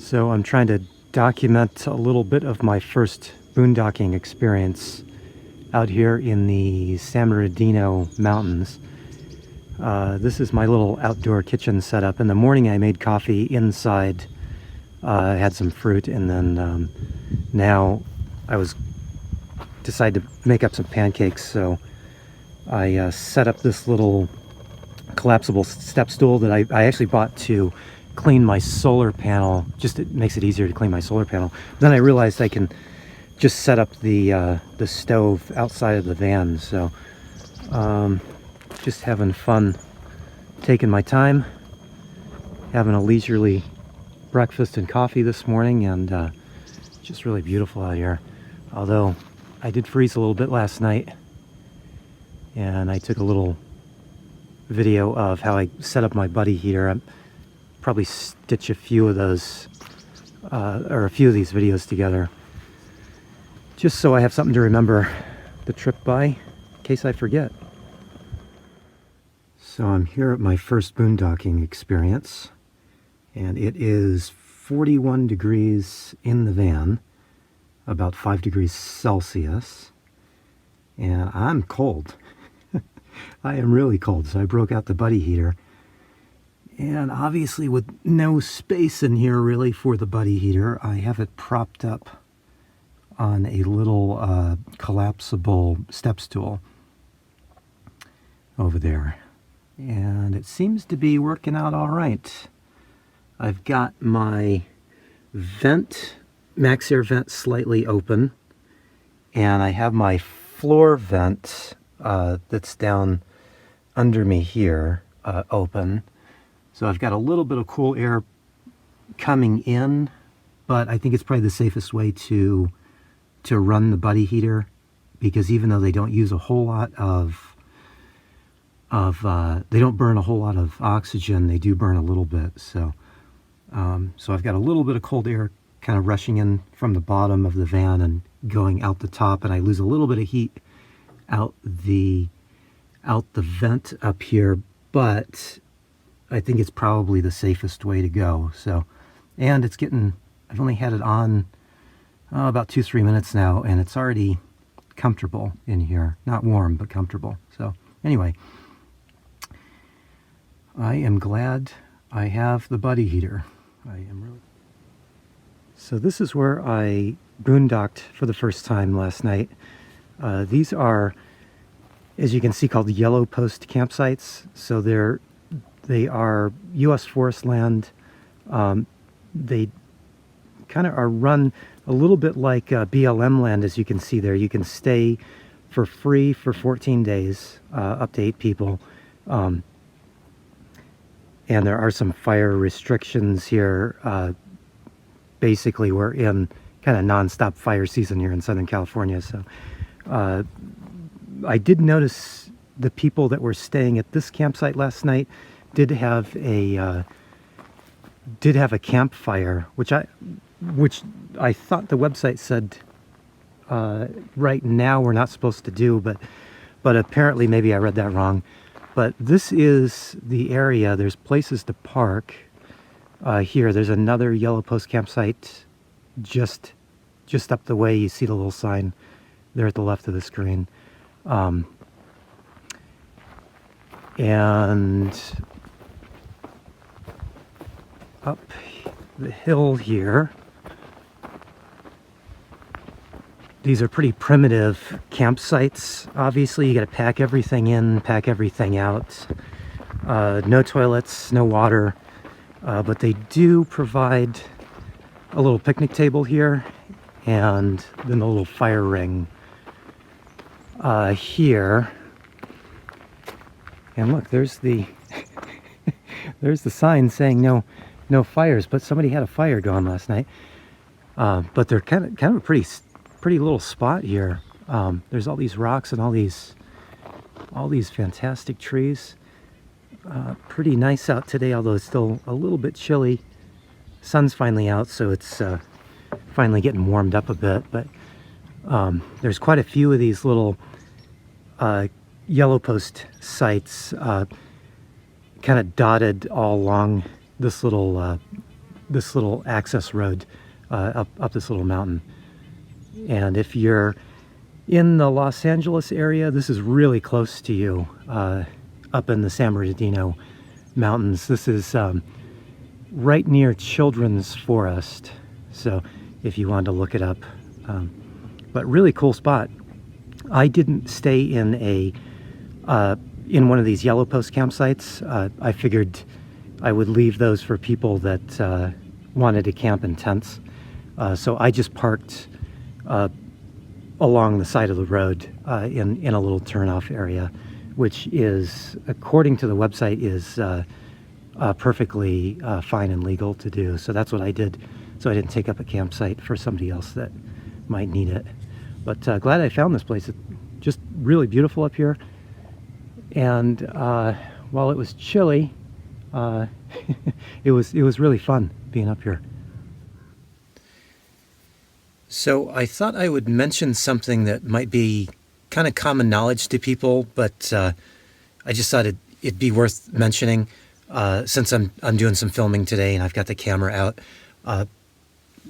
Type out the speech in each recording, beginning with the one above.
So I'm trying to document a little bit of my first boondocking experience out here in the San Bernardino Mountains. This is my little outdoor kitchen setup. In the morning I made coffee inside, had some fruit, and then now I decided to make up some pancakes, so I set up this little collapsible step stool that I actually bought to clean my solar panel. Just it makes it easier to clean my solar panel. Then I realized I can just set up the stove outside of the van. So just having fun, taking my time, having a leisurely breakfast and coffee this morning, and just really beautiful out here. Although I did freeze a little bit last night, and I took a little video of how I set up my buddy heater. I'll probably stitch a few of those or a few of these videos together just so I have something to remember the trip by in case I forget. So I'm here at my first boondocking experience, and it is 41 degrees in the van, about 5 degrees Celsius, and I'm cold. I am really cold, so I broke out the buddy heater. And obviously with no space in here really for the buddy heater, I have it propped up on a little collapsible step stool over there. And it seems to be working out all right. I've got my vent, max air vent, slightly open, and I have my floor vent that's down under me here open. So I've got a little bit of cool air coming in, but I think it's probably the safest way to run the buddy heater, because even though they don't use a whole lot of they don't burn a whole lot of oxygen, they do burn a little bit. So so I've got a little bit of cold air kind of rushing in from the bottom of the van and going out the top, and I lose a little bit of heat out the vent up here, but I think it's probably the safest way to go. So, and it's getting, I've only had it on about 2-3 minutes now, and it's already comfortable in here. Not warm, but comfortable. So anyway, I am glad I have the buddy heater. I am really. So this is where I boondocked for the first time last night. These are, as you can see, called yellow post campsites. So they are U.S. forest land. They kind of are run a little bit like BLM land, as you can see there. You can stay for free for 14 days, up to 8 people. And there are some fire restrictions here. Basically, we're in kind of non-stop fire season here in Southern California. So I did notice the people that were staying at this campsite last night did have a campfire, which I thought the website said right now we're not supposed to do, but apparently maybe I read that wrong. But this is the area. There's places to park here. There's another yellow post campsite just up the way. You see the little sign there at the left of the screen. And up the hill here, these are pretty primitive campsites. Obviously, you got to pack everything in, pack everything out. No toilets, no water, but they do provide a little picnic table here, and then a little fire ring here. And look, there's the there's the sign saying no fires, but somebody had a fire going last night. But they're kind of a pretty little spot here. There's all these rocks and all these fantastic trees. Pretty nice out today, although it's still a little bit chilly. Sun's finally out, so it's finally getting warmed up a bit. But there's quite a few of these little yellow post sites kind of dotted all along this little this little access road up this little mountain. And if you're in the Los Angeles area, this is really close to you, up in the San Bernardino Mountains. This is right near Children's Forest, so if you wanted to look it up. But really cool spot. I didn't stay in in one of these yellow post campsites. I figured I would leave those for people that wanted to camp in tents. So I just parked along the side of the road in a little turnoff area, which is, according to the website, is perfectly fine and legal to do. So that's what I did. So I didn't take up a campsite for somebody else that might need it. But glad I found this place. It's just really beautiful up here. And while it was chilly, it was really fun being up here. So I thought I would mention something that might be kind of common knowledge to people, but I just thought it'd be worth mentioning since I'm doing some filming today and I've got the camera out.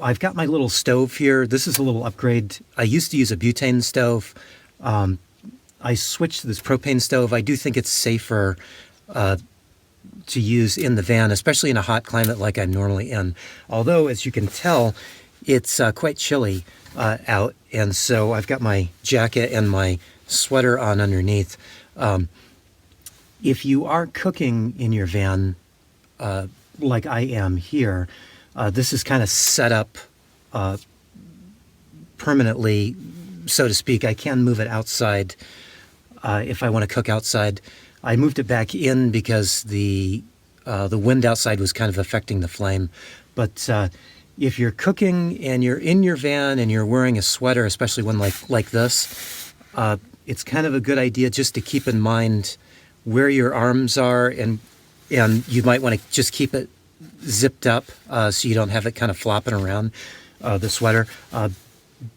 I've got my little stove here. This is a little upgrade. I used to use a butane stove. I switched to this propane stove. I do think it's safer to use in the van, especially in a hot climate like I'm normally in. Although, as you can tell, it's quite chilly out, and so I've got my jacket and my sweater on underneath. If you are cooking in your van, like I am here, this is kind of set up permanently, so to speak. I can move it outside if I want to cook outside. I moved it back in because the wind outside was kind of affecting the flame. But if you're cooking and you're in your van and you're wearing a sweater, especially one like this, it's kind of a good idea just to keep in mind where your arms are, and you might want to just keep it zipped up so you don't have it kind of flopping around the sweater,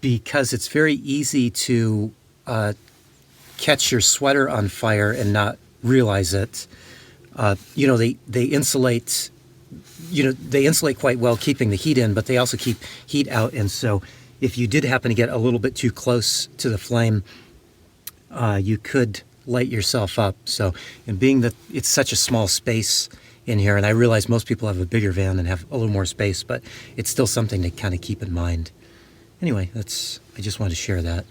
because it's very easy to catch your sweater on fire and not realize it. They insulate. They insulate quite well, keeping the heat in, but they also keep heat out. And so if you did happen to get a little bit too close to the flame, you could light yourself up. So, and being that it's such a small space in here, and I realize most people have a bigger van and have a little more space, but it's still something to kind of keep in mind. Anyway, I just wanted to share that.